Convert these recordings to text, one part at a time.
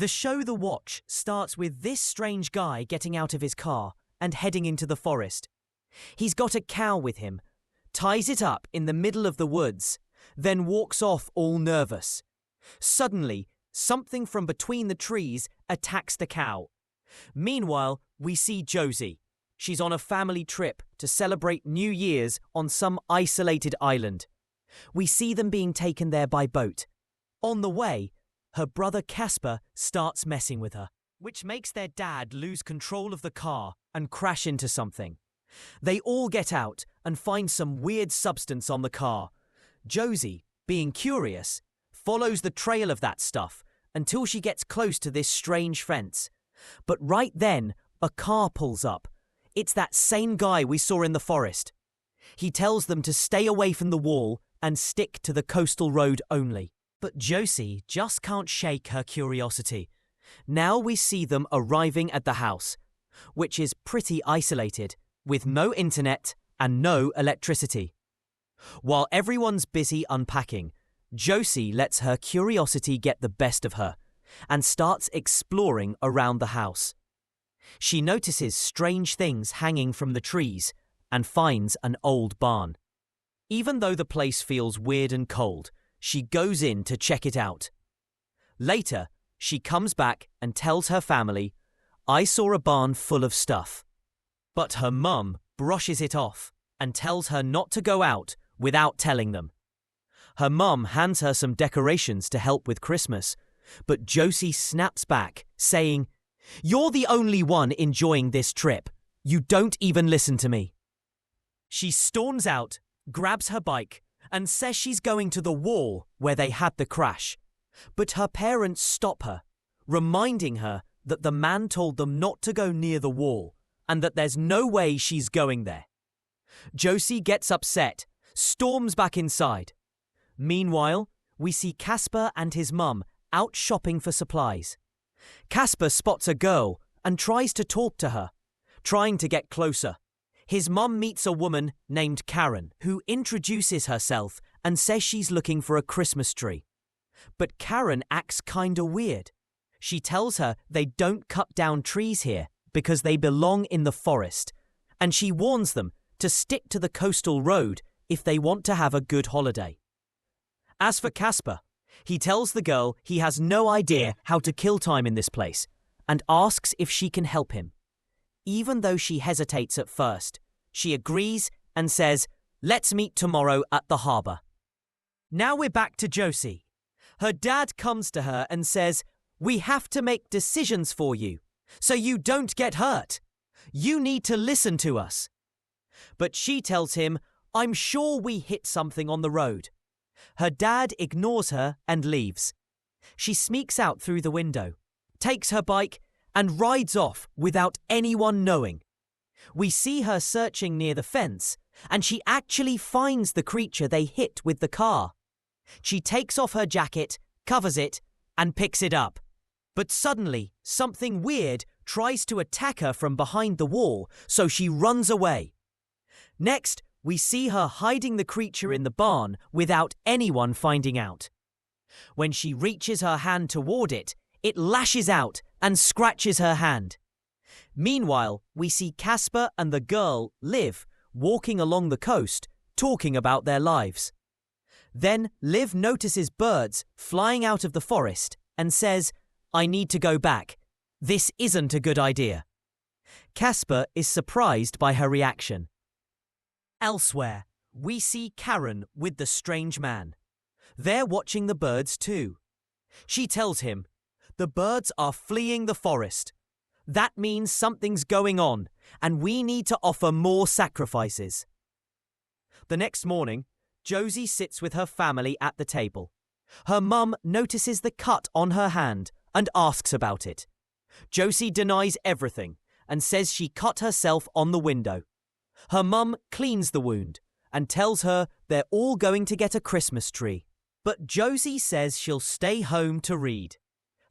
The show The Watch starts with this strange guy getting out of his car and heading into the forest. He's got a cow with him, ties it up in the middle of the woods, then walks off all nervous. Suddenly, something from between the trees attacks the cow. Meanwhile, we see Josie. She's on a family trip to celebrate New Year's on some isolated island. We see them being taken there by boat. On the way, her brother Casper starts messing with her, which makes their dad lose control of the car and crash into something. They all get out and find some weird substance on the car. Josie, being curious, follows the trail of that stuff until she gets close to this strange fence. But right then, a car pulls up. It's that same guy we saw in the forest. He tells them to stay away from the wall and stick to the coastal road only. But Josie just can't shake her curiosity. Now we see them arriving at the house, which is pretty isolated, with no internet and no electricity. While everyone's busy unpacking, Josie lets her curiosity get the best of her and starts exploring around the house. She notices strange things hanging from the trees and finds an old barn. Even though the place feels weird and cold, she goes in to check it out. Later, she comes back and tells her family, "I saw a barn full of stuff." But her mum brushes it off and tells her not to go out without telling them. Her mum hands her some decorations to help with Christmas, but Josie snaps back, saying, "You're the only one enjoying this trip. You don't even listen to me." She storms out, grabs her bike, and says she's going to the wall where they had the crash. But her parents stop her, reminding her that the man told them not to go near the wall and that there's no way she's going there. Josie gets upset, storms back inside. Meanwhile, we see Casper and his mum out shopping for supplies. Casper spots a girl and tries to talk to her, trying to get closer. His mum meets a woman named Karen, who introduces herself and says she's looking for a Christmas tree. But Karen acts kinda weird. She tells her they don't cut down trees here because they belong in the forest, and she warns them to stick to the coastal road if they want to have a good holiday. As for Casper, he tells the girl he has no idea how to kill time in this place and asks if she can help him. Even though she hesitates at first, she agrees and says, "Let's meet tomorrow at the harbour." Now we're back to Josie. Her dad comes to her and says, "We have to make decisions for you, so you don't get hurt. You need to listen to us." But she tells him, "I'm sure we hit something on the road." Her dad ignores her and leaves. She sneaks out through the window, takes her bike, and rides off without anyone knowing. We see her searching near the fence, and she actually finds the creature they hit with the car. She takes off her jacket, covers it, and picks it up. But suddenly, something weird tries to attack her from behind the wall, so she runs away. Next, we see her hiding the creature in the barn without anyone finding out. When she reaches her hand toward it, it lashes out and scratches her hand. Meanwhile, we see Casper and the girl, Liv, walking along the coast, talking about their lives. Then Liv notices birds flying out of the forest and says, "I need to go back. This isn't a good idea." Casper is surprised by her reaction. Elsewhere, we see Karen with the strange man. They're watching the birds too. She tells him, "The birds are fleeing the forest. That means something's going on, and we need to offer more sacrifices." The next morning, Josie sits with her family at the table. Her mum notices the cut on her hand and asks about it. Josie denies everything and says she cut herself on the window. Her mum cleans the wound and tells her they're all going to get a Christmas tree. But Josie says she'll stay home to read.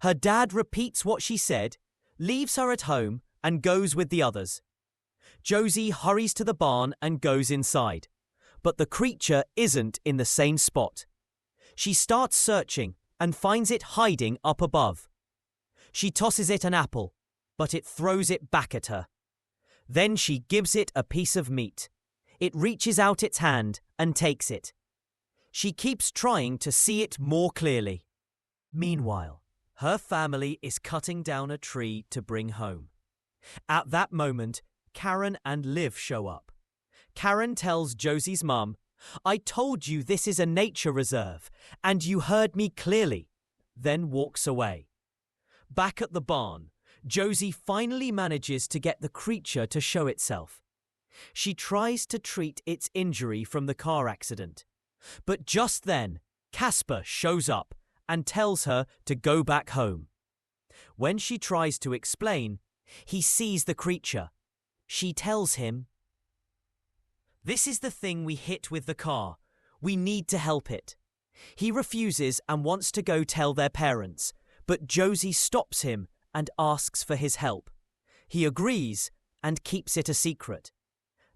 Her dad repeats what she said, leaves her at home, and goes with the others. Josie hurries to the barn and goes inside, but the creature isn't in the same spot. She starts searching and finds it hiding up above. She tosses it an apple, but it throws it back at her. Then she gives it a piece of meat. It reaches out its hand and takes it. She keeps trying to see it more clearly. Meanwhile, her family is cutting down a tree to bring home. At that moment, Karen and Liv show up. Karen tells Josie's mum, "I told you this is a nature reserve, and you heard me clearly," then walks away. Back at the barn, Josie finally manages to get the creature to show itself. She tries to treat its injury from the car accident. But just then, Casper shows up and tells her to go back home. When she tries to explain, he sees the creature. She tells him, "This is the thing we hit with the car. We need to help it." He refuses and wants to go tell their parents, but Josie stops him and asks for his help. He agrees and keeps it a secret.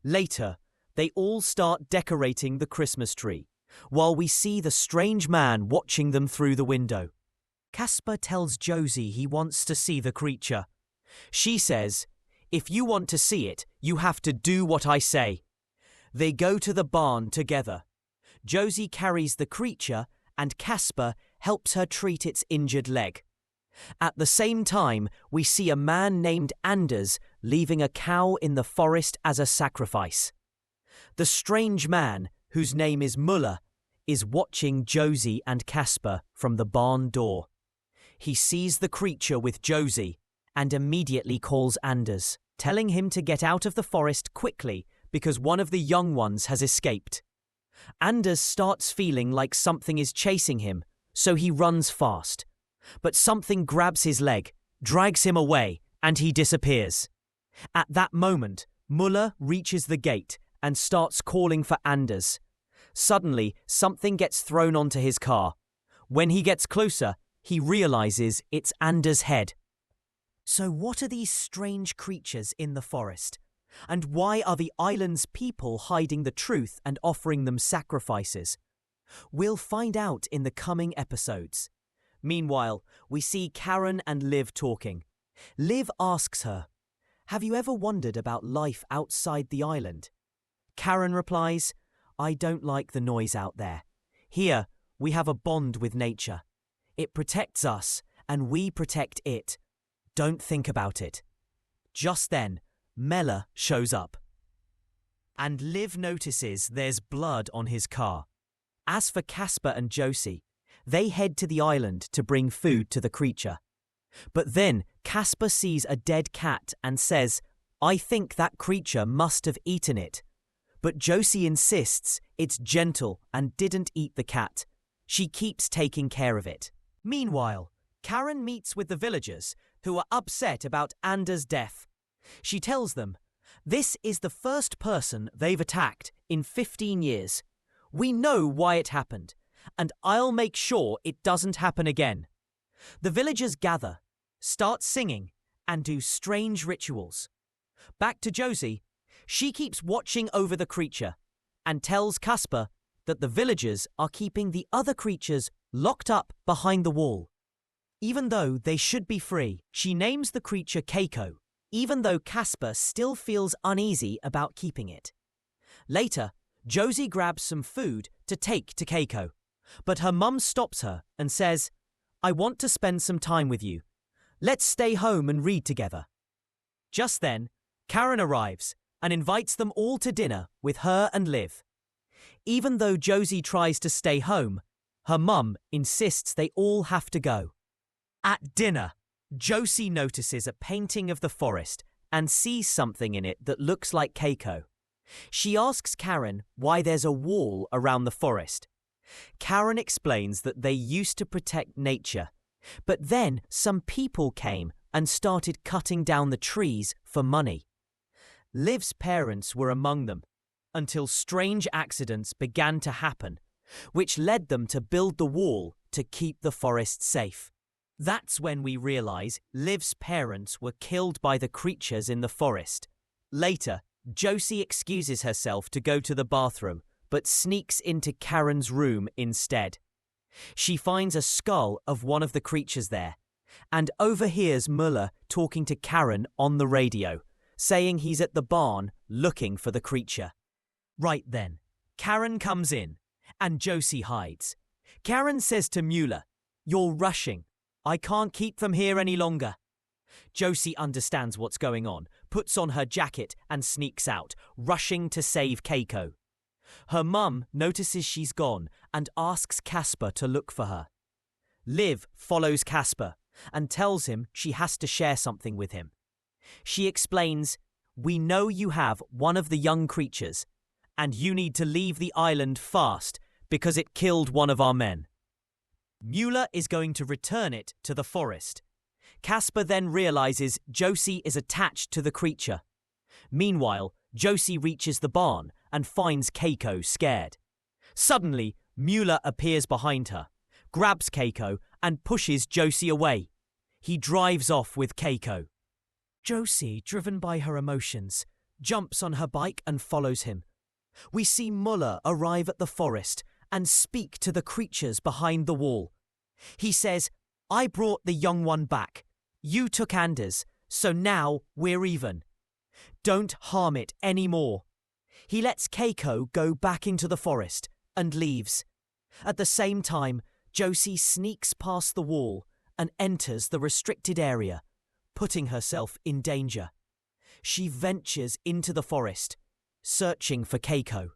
Later, they all start decorating the Christmas tree, while we see the strange man watching them through the window. Casper tells Josie he wants to see the creature. She says, "If you want to see it, you have to do what I say." They go to the barn together. Josie carries the creature and Casper helps her treat its injured leg. At the same time, we see a man named Anders leaving a cow in the forest as a sacrifice. The strange man, whose name is Muller, is watching Josie and Casper from the barn door. He sees the creature with Josie and immediately calls Anders, telling him to get out of the forest quickly because one of the young ones has escaped. Anders starts feeling like something is chasing him, so he runs fast. But something grabs his leg, drags him away, and he disappears. At that moment, Muller reaches the gate and starts calling for Anders. Suddenly, something gets thrown onto his car. When he gets closer, he realizes it's Anders' head. So what are these strange creatures in the forest? And why are the island's people hiding the truth and offering them sacrifices? We'll find out in the coming episodes. Meanwhile, we see Karen and Liv talking. Liv asks her, "Have you ever wondered about life outside the island?" Karen replies, "I don't like the noise out there. Here, we have a bond with nature. It protects us, and we protect it. Don't think about it." Just then, Mella shows up. And Liv notices there's blood on his car. As for Casper and Josie, they head to the island to bring food to the creature. But then Casper sees a dead cat and says, "I think that creature must have eaten it." But Josie insists it's gentle and didn't eat the cat. She keeps taking care of it. Meanwhile, Karen meets with the villagers who are upset about Anders' death. She tells them, "This is the first person they've attacked in 15 years. We know why it happened, and I'll make sure it doesn't happen again." The villagers gather, start singing, and do strange rituals. Back to Josie, she keeps watching over the creature and tells Casper that the villagers are keeping the other creatures locked up behind the wall. Even though they should be free, she names the creature Keiko, even though Casper still feels uneasy about keeping it. Later, Josie grabs some food to take to Keiko, but her mum stops her and says, "I want to spend some time with you. Let's stay home and read together." Just then, Karen arrives and invites them all to dinner with her and Liv. Even though Josie tries to stay home, her mum insists they all have to go. At dinner, Josie notices a painting of the forest and sees something in it that looks like Keiko. She asks Karen why there's a wall around the forest. Karen explains that they used to protect nature, but then some people came and started cutting down the trees for money. Liv's parents were among them, until strange accidents began to happen, which led them to build the wall to keep the forest safe. That's when we realize Liv's parents were killed by the creatures in the forest. Later, Josie excuses herself to go to the bathroom, but sneaks into Karen's room instead. She finds a skull of one of the creatures there, and overhears Muller talking to Karen on the radio, saying he's at the barn looking for the creature. Right then, Karen comes in, and Josie hides. Karen says to Muller, "You're rushing. I can't keep them here any longer." Josie understands what's going on, puts on her jacket and sneaks out, rushing to save Keiko. Her mum notices she's gone and asks Casper to look for her. Liv follows Casper and tells him she has to share something with him. She explains, "We know you have one of the young creatures, and you need to leave the island fast because it killed one of our men." Muller is going to return it to the forest. Casper then realizes Josie is attached to the creature. Meanwhile, Josie reaches the barn and finds Keiko scared. Suddenly, Muller appears behind her, grabs Keiko and pushes Josie away. He drives off with Keiko. Josie, driven by her emotions, jumps on her bike and follows him. We see Muller arrive at the forest and speak to the creatures behind the wall. He says, "I brought the young one back. You took Anders, so now we're even. Don't harm it anymore." He lets Keiko go back into the forest and leaves. At the same time, Josie sneaks past the wall and enters the restricted area, putting herself in danger. She ventures into the forest, searching for Keiko.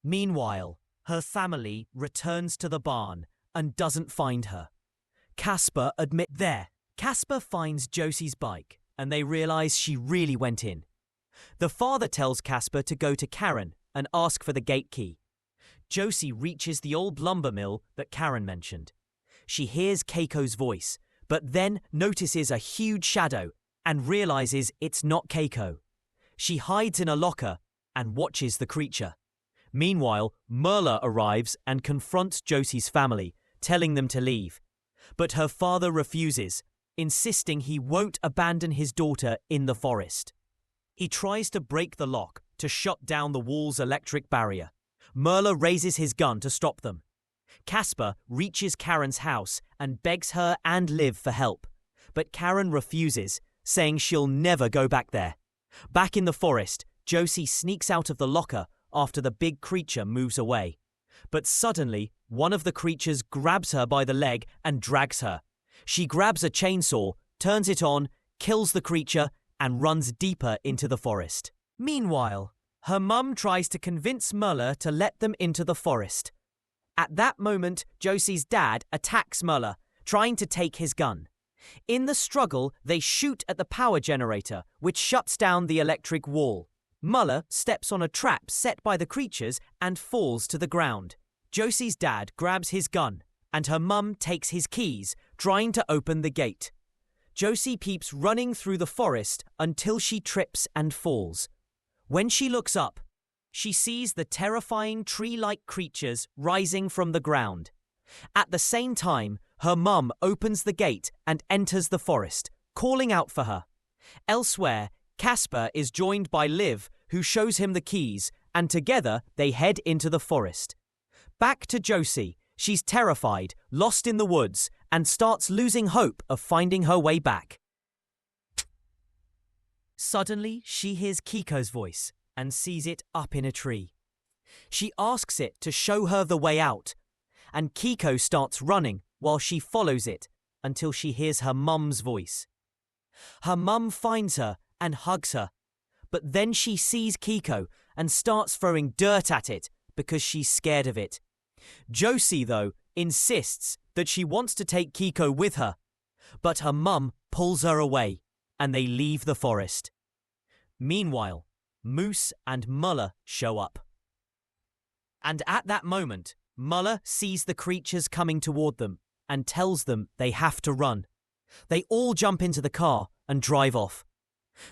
Meanwhile, her family returns to the barn and doesn't find her. Casper Casper finds Josie's bike and they realize she really went in. The father tells Casper to go to Karen and ask for the gate key. Josie reaches the old lumber mill that Karen mentioned. She hears Keiko's voice, but then notices a huge shadow and realizes it's not Keiko. She hides in a locker and watches the creature. Meanwhile, Muller arrives and confronts Josie's family, telling them to leave. But her father refuses, insisting he won't abandon his daughter in the forest. He tries to break the lock to shut down the wall's electric barrier. Muller raises his gun to stop them. Casper reaches Karen's house and begs her and Liv for help, but Karen refuses, saying she'll never go back there. Back in the forest, Josie sneaks out of the locker after the big creature moves away. But suddenly, one of the creatures grabs her by the leg and drags her. She grabs a chainsaw, turns it on, kills the creature, and runs deeper into the forest. Meanwhile, her mum tries to convince Muller to let them into the forest. At that moment, Josie's dad attacks Muller, trying to take his gun. In the struggle, they shoot at the power generator, which shuts down the electric wall. Muller steps on a trap set by the creatures and falls to the ground. Josie's dad grabs his gun, and her mum takes his keys, trying to open the gate. Josie keeps running through the forest until she trips and falls. When she looks up, she sees the terrifying tree-like creatures rising from the ground. At the same time, her mum opens the gate and enters the forest, calling out for her. Elsewhere, Casper is joined by Liv, who shows him the keys, and together they head into the forest. Back to Josie. She's terrified, lost in the woods, and starts losing hope of finding her way back. Suddenly, she hears Keiko's voice and sees it up in a tree. She asks it to show her the way out, and Keiko starts running while she follows it until she hears her mum's voice. Her mum finds her and hugs her, but then she sees Keiko and starts throwing dirt at it because she's scared of it. Josie, though, insists that she wants to take Keiko with her, but her mum pulls her away and they leave the forest. Meanwhile, Moose and Muller show up. And at that moment, Muller sees the creatures coming toward them and tells them they have to run. They all jump into the car and drive off.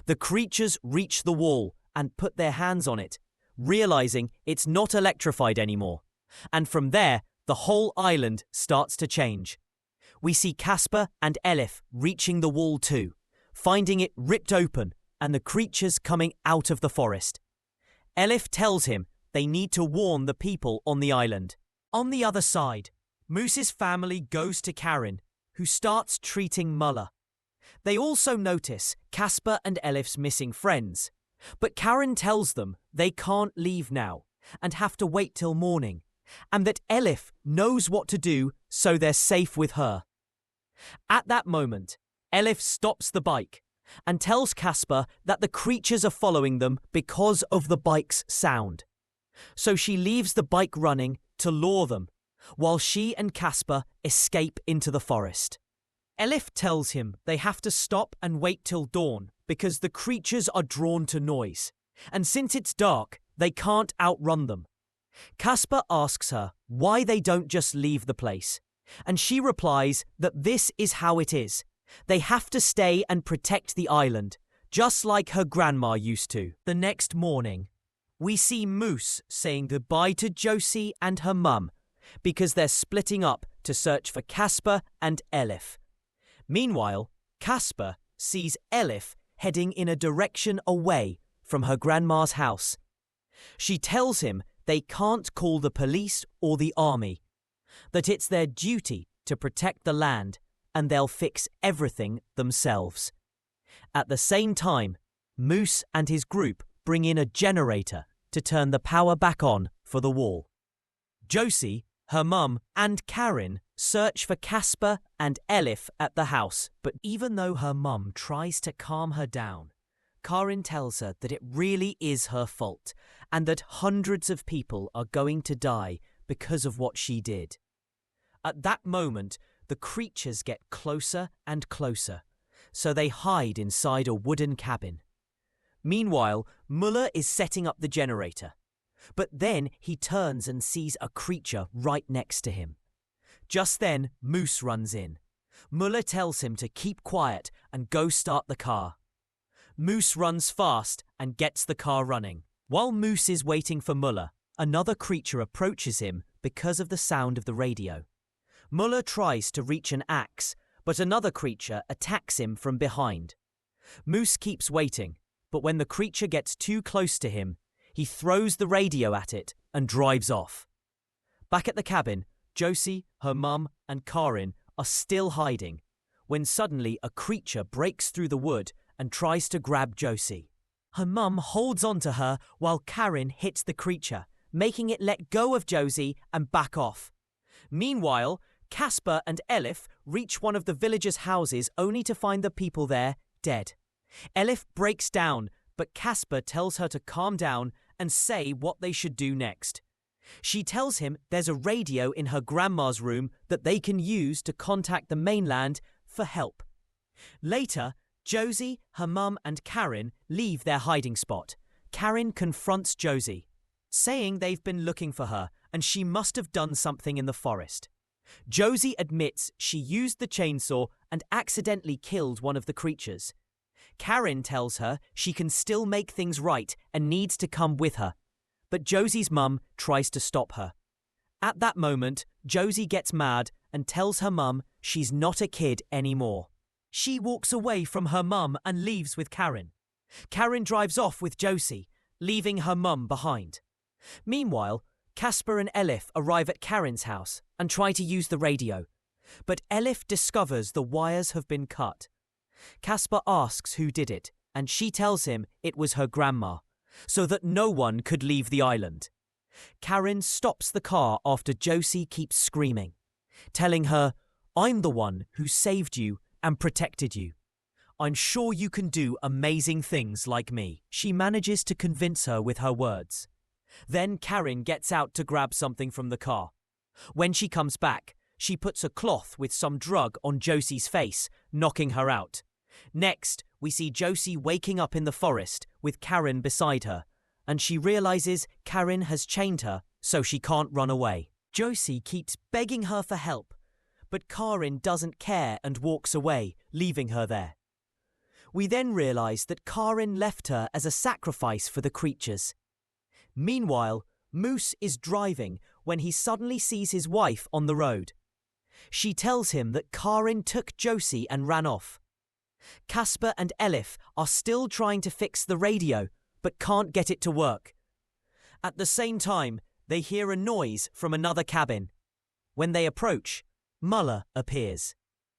The creatures reach the wall and put their hands on it, realizing it's not electrified anymore. And from there, the whole island starts to change. We see Casper and Elif reaching the wall too, finding it ripped open and the creatures coming out of the forest. Elif tells him they need to warn the people on the island. On the other side, Moose's family goes to Karen, who starts treating Muller. They also notice Casper and Elif's missing friends, but Karen tells them they can't leave now and have to wait till morning, and that Elif knows what to do so they're safe with her. At that moment, Elif stops the bike and tells Casper that the creatures are following them because of the bike's sound. So she leaves the bike running to lure them, while she and Casper escape into the forest. Elif tells him they have to stop and wait till dawn because the creatures are drawn to noise, and since it's dark, they can't outrun them. Casper asks her why they don't just leave the place, and she replies that this is how it is. They have to stay and protect the island, just like her grandma used to. The next morning, we see Moose saying goodbye to Josie and her mum because they're splitting up to search for Casper and Elif. Meanwhile, Casper sees Elif heading in a direction away from her grandma's house. She tells him they can't call the police or the army, that it's their duty to protect the land and they'll fix everything themselves. At the same time, Moose and his group bring in a generator to turn the power back on for the wall. Josie, her mum, and Karen search for Casper and Elif at the house, but even though her mum tries to calm her down, Karen tells her that it really is her fault and that hundreds of people are going to die because of what she did. At that moment, the creatures get closer and closer, so they hide inside a wooden cabin. Meanwhile, Muller is setting up the generator, but then he turns and sees a creature right next to him. Just then, Moose runs in. Muller tells him to keep quiet and go start the car. Moose runs fast and gets the car running. While Moose is waiting for Muller, another creature approaches him because of the sound of the radio. Muller tries to reach an axe, but another creature attacks him from behind. Moose keeps waiting, but when the creature gets too close to him, he throws the radio at it and drives off. Back at the cabin, Josie, her mum, and Karen are still hiding, when suddenly a creature breaks through the wood and tries to grab Josie. Her mum holds onto her while Karen hits the creature, making it let go of Josie and back off. Meanwhile, Casper and Elif reach one of the villagers' houses only to find the people there dead. Elif breaks down, but Casper tells her to calm down and say what they should do next. She tells him there's a radio in her grandma's room that they can use to contact the mainland for help. Later, Josie, her mum, and Karen leave their hiding spot. Karen confronts Josie, saying they've been looking for her and she must have done something in the forest. Josie admits she used the chainsaw and accidentally killed one of the creatures. Karen tells her she can still make things right and needs to come with her, but Josie's mum tries to stop her. At that moment, Josie gets mad and tells her mum she's not a kid anymore. She walks away from her mum and leaves with Karen. Karen drives off with Josie, leaving her mum behind. Meanwhile, Casper and Elif arrive at Karen's house and try to use the radio, but Elif discovers the wires have been cut. Casper asks who did it, and she tells him it was her grandma, so that no one could leave the island. Karen stops the car after Josie keeps screaming, telling her, "I'm the one who saved you and protected you. I'm sure you can do amazing things like me." She manages to convince her with her words. Then Karen gets out to grab something from the car. When she comes back, she puts a cloth with some drug on Josie's face, knocking her out. Next, we see Josie waking up in the forest with Karen beside her, and she realizes Karen has chained her so she can't run away. Josie keeps begging her for help, but Karen doesn't care and walks away, leaving her there. We then realize that Karen left her as a sacrifice for the creatures. Meanwhile, Moose is driving when he suddenly sees his wife on the road. She tells him that Karen took Josie and ran off. Casper and Elif are still trying to fix the radio, but can't get it to work. At the same time, they hear a noise from another cabin. When they approach, Muller appears.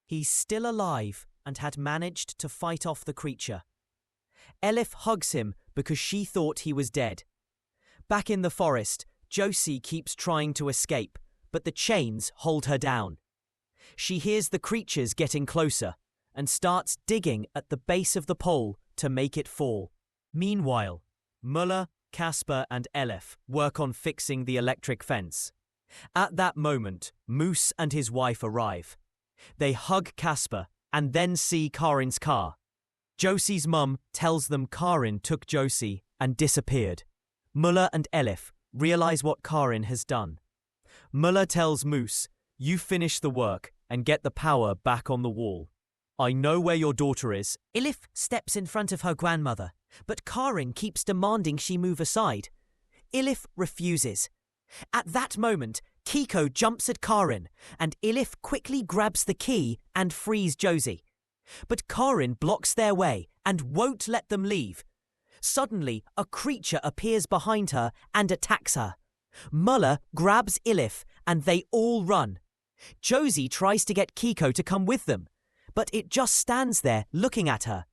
He's still alive and had managed to fight off the creature. Elif hugs him because she thought he was dead. Back in the forest, Josie keeps trying to escape, but the chains hold her down. She hears the creatures getting closer and starts digging at the base of the pole to make it fall. Meanwhile, Muller, Casper and Elif work on fixing the electric fence. At that moment, Moose and his wife arrive. They hug Casper and then see Karin's car. Josie's mum tells them Karin took Josie and disappeared. Muller and Elif realize what Karin has done. Muller tells Moose, "You finish the work and get the power back on the wall. I know where your daughter is." Elif steps in front of her grandmother, but Karin keeps demanding she move aside. Elif refuses. At that moment, Kiko jumps at Karin, and Elif quickly grabs the key and frees Josie. But Karin blocks their way and won't let them leave. Suddenly, a creature appears behind her and attacks her. Muller grabs Elif and they all run. Josie tries to get Kiko to come with them, but it just stands there looking at her.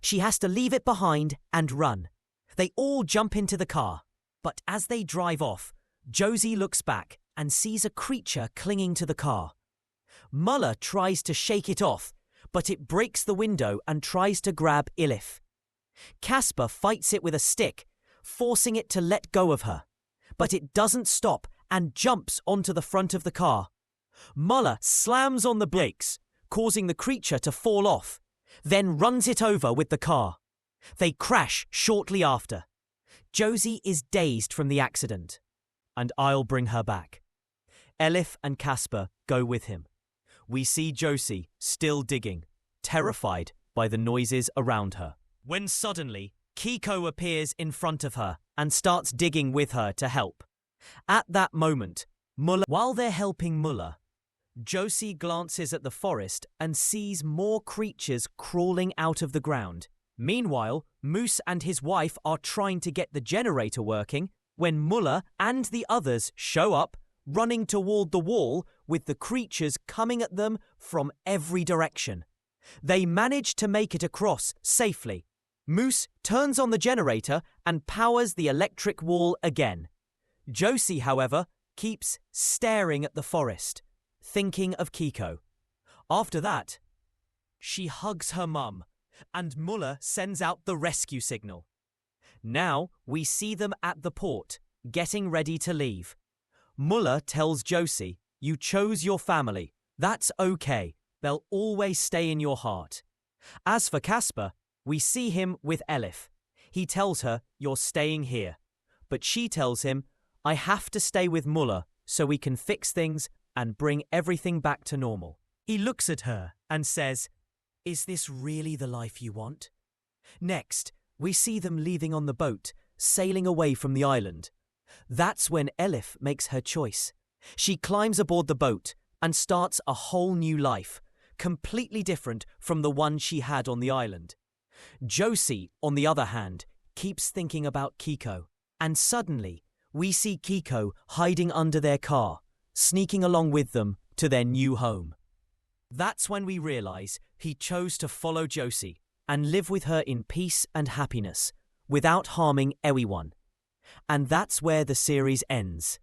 She has to leave it behind and run. They all jump into the car, but as they drive off, Josie looks back and sees a creature clinging to the car. Muller tries to shake it off, but it breaks the window and tries to grab Elif. Casper fights it with a stick, forcing it to let go of her, but it doesn't stop and jumps onto the front of the car. Muller slams on the brakes, causing the creature to fall off, then runs it over with the car. They crash shortly after. Josie is dazed from the accident, and I'll bring her back. Elif and Casper go with him. We see Josie still digging, terrified by the noises around her. When suddenly, Kiko appears in front of her and starts digging with her to help. At that moment, while they're helping Muller, Josie glances at the forest and sees more creatures crawling out of the ground. Meanwhile, Moose and his wife are trying to get the generator working when Muller and the others show up, running toward the wall with the creatures coming at them from every direction. They manage to make it across safely. Moose turns on the generator and powers the electric wall again. Josie, however, keeps staring at the forest, thinking of Kiko. After that, she hugs her mum, and Muller sends out the rescue signal. Now we see them at the port, getting ready to leave. Muller tells Josie, "You chose your family. That's okay. They'll always stay in your heart." As for Casper, we see him with Elif. He tells her, "You're staying here." But she tells him, "I have to stay with Muller so we can fix things and bring everything back to normal." He looks at her and says, "Is this really the life you want?" Next, we see them leaving on the boat, sailing away from the island. That's when Elif makes her choice. She climbs aboard the boat and starts a whole new life, completely different from the one she had on the island. Josie, on the other hand, keeps thinking about Kiko, and suddenly we see Kiko hiding under their car, sneaking along with them to their new home. That's when we realize he chose to follow Josie and live with her in peace and happiness, without harming anyone. And that's where the series ends.